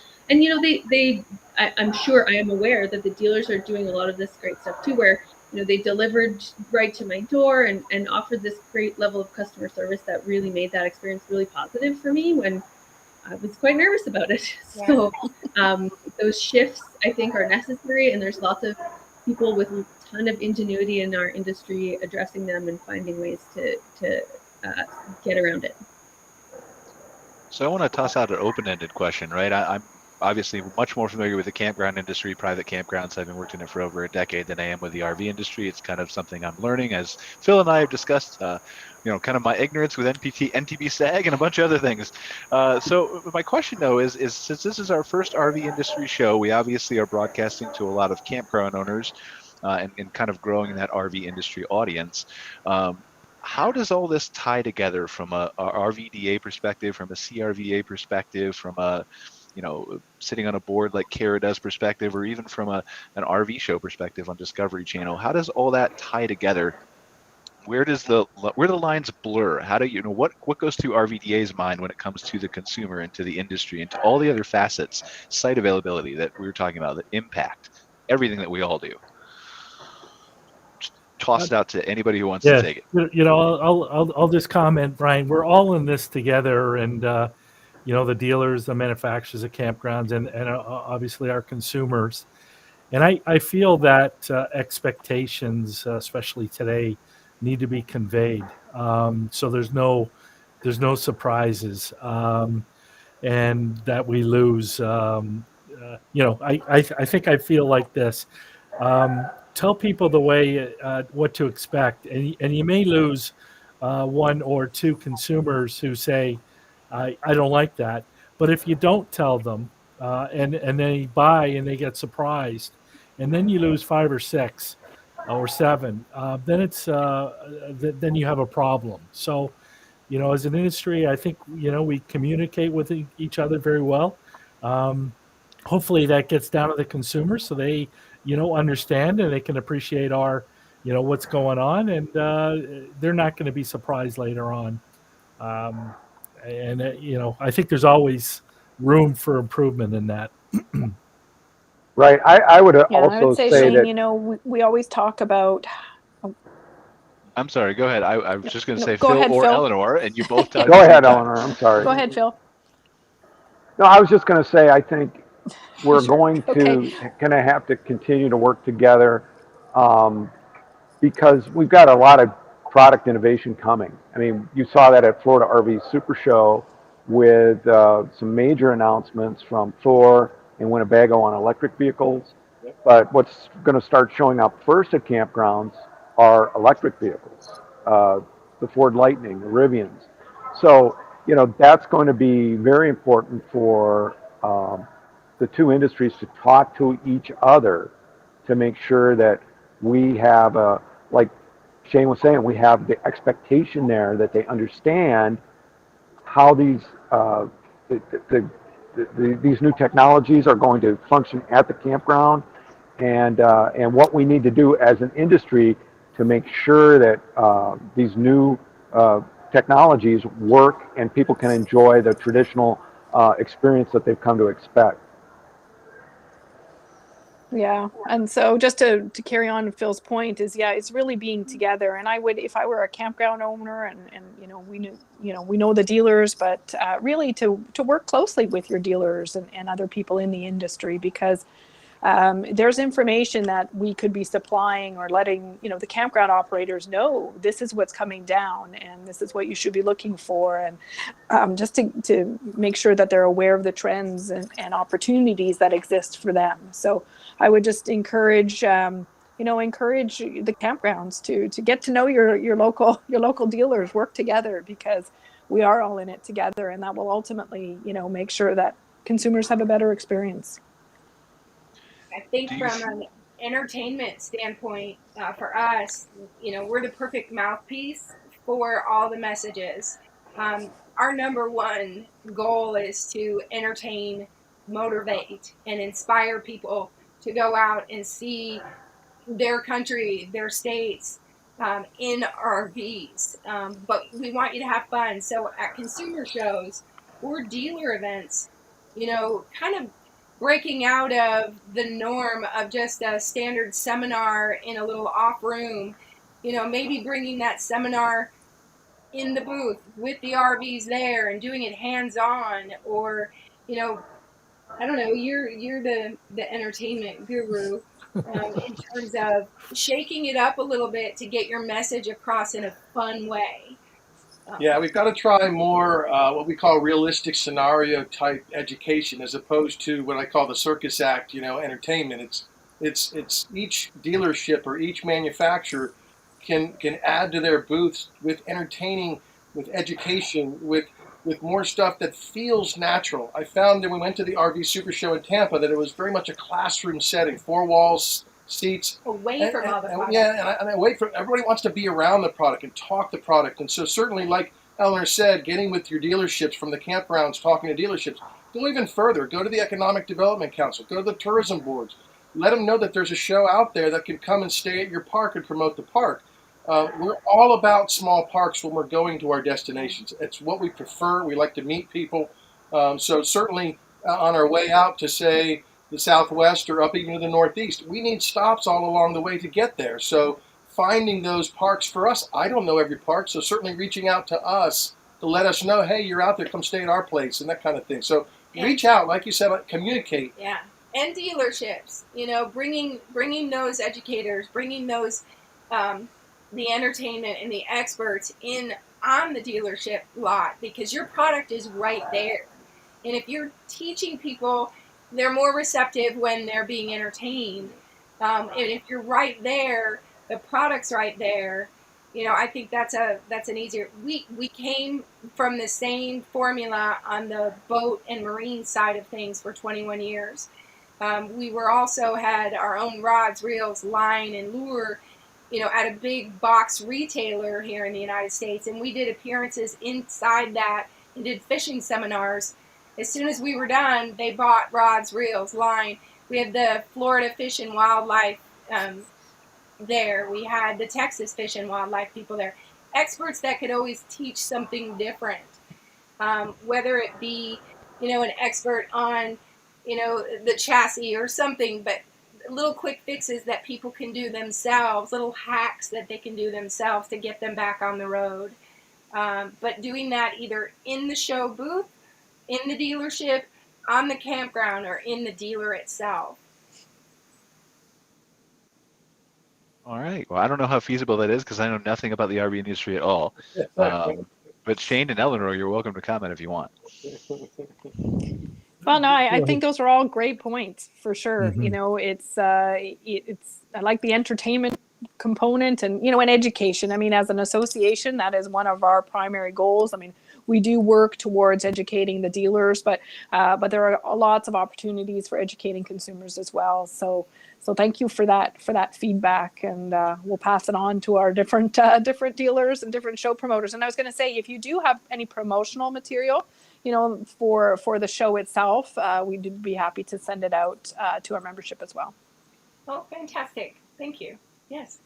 sure, I am aware that the dealers are doing a lot of this great stuff too, where they delivered right to my door and offered this great level of customer service that really made that experience really positive for me when I was quite nervous about it. Yeah. So those shifts, I think, are necessary, and there's lots of people with a ton of ingenuity in our industry addressing them and finding ways to get around it. So I want to toss out an open-ended question, right? I'm obviously much more familiar with the campground industry, private campgrounds. I've been working it for over a decade than I am with the RV industry. It's kind of something I'm learning, as Phil and I have discussed, kind of my ignorance with NTB SAG and a bunch of other things. So my question though is since this is our first RV industry show, we obviously are broadcasting to a lot of campground owners and kind of growing that RV industry audience. How does all this tie together from a RVDA perspective, from a CRVA perspective, from a sitting on a board like Cara does perspective, or even from an RV show perspective on Discovery Channel? How does all that tie together? Where do the lines blur? How do what goes through RVDA's mind when it comes to the consumer and to the industry and to all the other facets, site availability that we were talking about, that impact everything that we all do? Just toss it out to anybody who wants to take it. I'll just comment, Brian. We're all in this together, and the dealers, the manufacturers of campgrounds, and obviously our consumers. And I feel that expectations, especially today, need to be conveyed. So there's no surprises, and that we lose. I think I feel like this. Tell people the way what to expect, and you may lose one or two consumers who say, I don't like that. But if you don't tell them, and they buy and they get surprised, and then you lose 5 or 6 or 7, then then you have a problem. So, as an industry, I think we communicate with each other very well. Hopefully, that gets down to the consumers so they understand and they can appreciate our what's going on, and they're not going to be surprised later on. I think there's always room for improvement in that. Right. I would Yeah, also I would say, say Shane, that we always talk about. I'm sorry. Go ahead. I was just going to say go Phil ahead, or Phil. Eleanor, and you both talked. Go ahead, Eleanor. I'm sorry. Go ahead, Phil. No, I was just going to say I think we're going Okay. to have to continue to work together because we've got a lot of product innovation coming. I mean, you saw that at Florida RV Super Show with some major announcements from Thor and Winnebago on electric vehicles. But what's going to start showing up first at campgrounds are electric vehicles, the Ford Lightning, the Rivians. So, that's going to be very important for the two industries to talk to each other to make sure that we have, like Shane was saying, we have the expectation there that they understand how these these new technologies are going to function at the campground, and what we need to do as an industry to make sure that these new technologies work and people can enjoy the traditional experience that they've come to expect. Yeah, and so just to carry on Phil's point is, it's really being together. And I would, if I were a campground owner, and we know the dealers, but really to work closely with your dealers and other people in the industry, because there's information that we could be supplying or letting the campground operators know this is what's coming down and this is what you should be looking for, and just to make sure that they're aware of the trends and opportunities that exist for them. So I would just encourage encourage the campgrounds to get to know your local dealers, work together, because we are all in it together, and that will ultimately make sure that consumers have a better experience. I think from an entertainment standpoint, for us, we're the perfect mouthpiece for all the messages. Our number one goal is to entertain, motivate, and inspire people to go out and see their country, their states, in RVs. But we want you to have fun. So at consumer shows or dealer events, kind of breaking out of the norm of just a standard seminar in a little off room, maybe bringing that seminar in the booth with the RVs there and doing it hands-on, or, I don't know, you're the entertainment guru in terms of shaking it up a little bit to get your message across in a fun way. Yeah, we've got to try more what we call realistic scenario type education, as opposed to what I call the circus act, entertainment. It's each dealership or each manufacturer can add to their booths with entertaining, with education, with more stuff that feels natural. I found that when we went to the RV Super Show in Tampa that it was very much a classroom setting, 4 walls, seats. Away from all the product. Yeah, and away from, everybody wants to be around the product and talk the product. And so certainly, like Eleanor said, getting with your dealerships from the campgrounds, talking to dealerships, go even further. Go to the Economic Development Council. Go to the tourism boards. Let them know that there's a show out there that can come and stay at your park and promote the park. We're all about small parks when we're going to our destinations. It's what we prefer. We like to meet people. So certainly on our way out to, say, the Southwest or up even to the Northeast, we need stops all along the way to get there. So finding those parks for us, I don't know every park, so certainly reaching out to us to let us know, hey, you're out there, come stay at our place, and that kind of thing. So reach out, like you said, communicate. Yeah, and dealerships, bringing those educators, bringing those the entertainment and the experts on the dealership lot, because your product is right there. And if you're teaching people, they're more receptive when they're being entertained. And if you're right there, the product's right there. I think that's an easier. We came from the same formula on the boat and marine side of things for 21 years. We were also had our own rods, reels, line, and lure, at a big box retailer here in the United States, and we did appearances inside that and did fishing seminars. As soon as we were done, they bought rods, reels, line. We had the Florida Fish and Wildlife there. We had the Texas Fish and Wildlife people there. Experts that could always teach something different, whether it be, an expert on, the chassis or something, but little quick fixes that people can do themselves, little hacks that they can do themselves to get them back on the road. But doing that either in the show booth, in the dealership, on the campground, or in the dealer itself. All right. Well, I don't know how feasible that is because I know nothing about the RV industry at all. But Shane and Eleanor, you're welcome to comment if you want. Well, no, I think those are all great points for sure. Mhm. It's I like the entertainment component and, and education. I mean, as an association, that is one of our primary goals. I mean, we do work towards educating the dealers, but there are lots of opportunities for educating consumers as well. So thank you for that feedback, and we'll pass it on to our different dealers and different show promoters. And I was going to say, if you do have any promotional material, for the show itself, we'd be happy to send it out to our membership as well. Oh, fantastic. Thank you. Yes.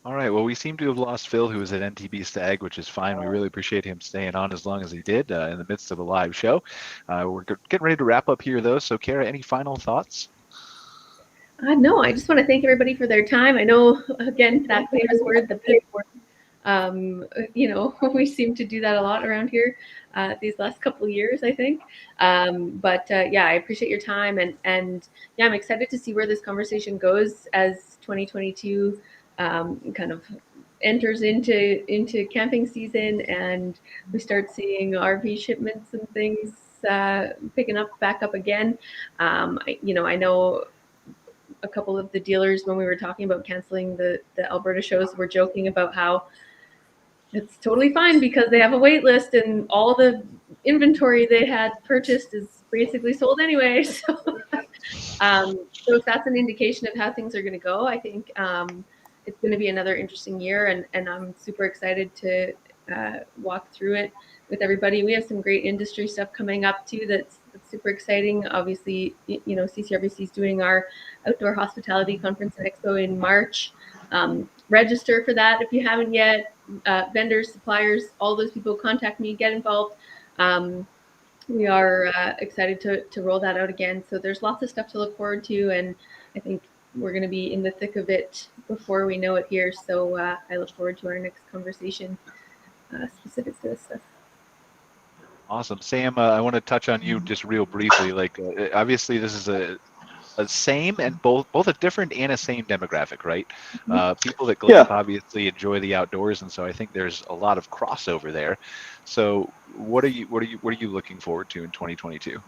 All right. Well, we seem to have lost Phil, who was at NTB Stag, which is fine. We really appreciate him staying on as long as he did in the midst of a live show. We're getting ready to wrap up here, though. So, Cara, any final thoughts? No, I just want to thank everybody for their time. I know, again, that famous word, the pig word. We seem to do that a lot around here these last couple of years, I think. But I appreciate your time, and I'm excited to see where this conversation goes as 2022 kind of enters into camping season, and we start seeing RV shipments and things picking back up again. I know a couple of the dealers, when we were talking about canceling the Alberta shows, were joking about how it's totally fine because they have a wait list and all the inventory they had purchased is basically sold anyway. So, if that's an indication of how things are going to go, I think it's going to be another interesting year, and I'm super excited to walk through it with everybody. We have some great industry stuff coming up too that's super exciting. Obviously, CCRVC is doing our Outdoor Hospitality Conference and Expo in March. Register for that if you haven't yet. Vendors, suppliers, all those people, contact me, get involved. We are excited to roll that out again. So there's lots of stuff to look forward to, and I think we're going to be in the thick of it before we know it here. So I look forward to our next conversation specific to this stuff. Awesome. Sam, I want to touch on you just real briefly. Like, obviously, this is a same and both a different and a same demographic, right? People that glamp obviously enjoy the outdoors, and so I think there's a lot of crossover there. So, what are you looking forward to in 2022?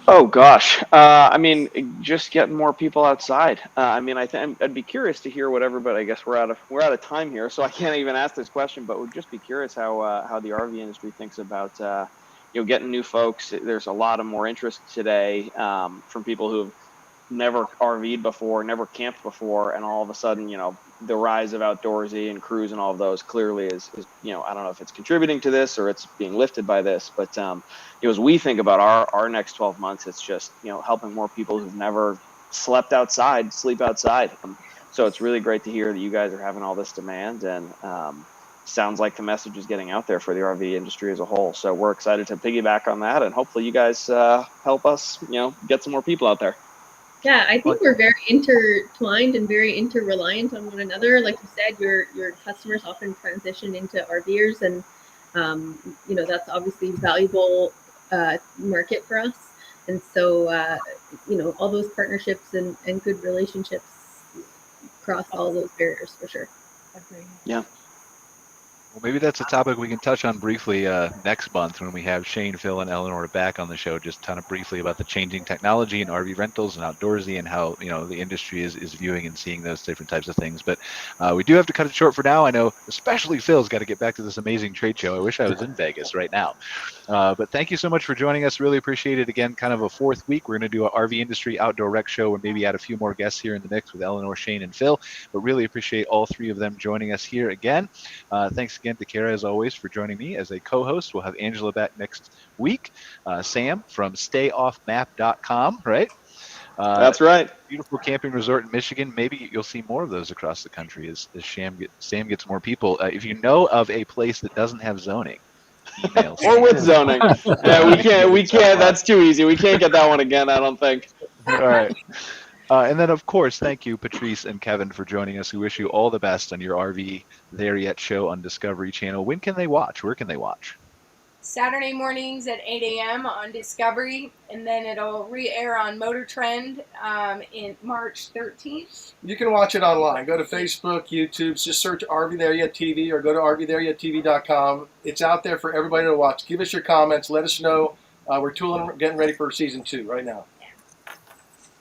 Oh gosh, I mean, just getting more people outside. I mean, I'd be curious to hear what everybody. I guess we're out of time here, so I can't even ask this question. But would just be curious how the RV industry thinks about getting new folks. There's a lot of more interest today from people who've never RV'd before, never camped before, and all of a sudden, the rise of outdoorsy and cruise and all of those clearly is I don't know if it's contributing to this or it's being lifted by this, but as we think about our next 12 months, it's just helping more people who've never slept outside sleep outside. So it's really great to hear that you guys are having all this demand, and sounds like the message is getting out there for the RV industry as a whole. So we're excited to piggyback on that, and hopefully you guys help us get some more people out there. Yeah, I think we're very intertwined and very interreliant on one another. Like you said, your customers often transition into RVers, and that's obviously a valuable market for us. And so all those partnerships and good relationships across all of those barriers for sure. Yeah. Well, maybe that's a topic we can touch on briefly next month when we have Shane, Phil, and Eleanore back on the show, just kind of briefly about the changing technology in RV rentals and outdoorsy and how, the industry is viewing and seeing those different types of things. But we do have to cut it short for now. I know especially Phil's got to get back to this amazing trade show. I wish I was in Vegas right now. But thank you so much for joining us. Really appreciate it. Again, kind of a fourth week. We're going to do an RV industry outdoor rec show and maybe add a few more guests here in the mix with Eleanore, Shane, and Phil. But really appreciate all three of them joining us here again. Thanks again to Cara, as always, for joining me as a co-host. We'll have Angela back next week. Sam from stayoffmap.com, right? That's right. Beautiful camping resort in Michigan. Maybe you'll see more of those across the country as Sam gets more people. If you know of a place that doesn't have zoning, email or with zoning. Yeah, we can't. That's too easy. We can't get that one again, I don't think. All right. And then, of course, thank you, Patrice and Kevin, for joining us. We wish you all the best on your RV There Yet show on Discovery Channel. When can they watch? Where can they watch? Saturday mornings at 8 a.m. on Discovery, and then it'll re-air on Motor Trend in March 13th. You can watch it online. Go to Facebook, YouTube, just search RV There Yet TV or go to RVThereYetTV.com. It's out there for everybody to watch. Give us your comments. Let us know. We're getting ready for season 2 right now.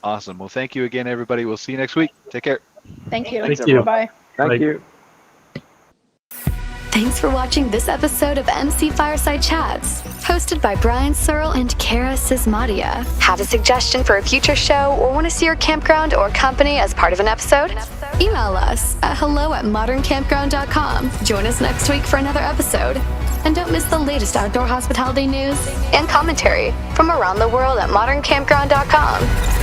Awesome. Well, thank you again, everybody. We'll see you next week. Take care. Thank you. Thank you. Bye. Thank you. Thanks for watching this episode of MC Fireside Chats, hosted by Brian Searl and Cara Csizmadia. Have a suggestion for a future show or want to see your campground or company as part of an episode? Email us at hello@moderncampground.com. Join us next week for another episode. And don't miss the latest outdoor hospitality news and commentary from around the world at moderncampground.com.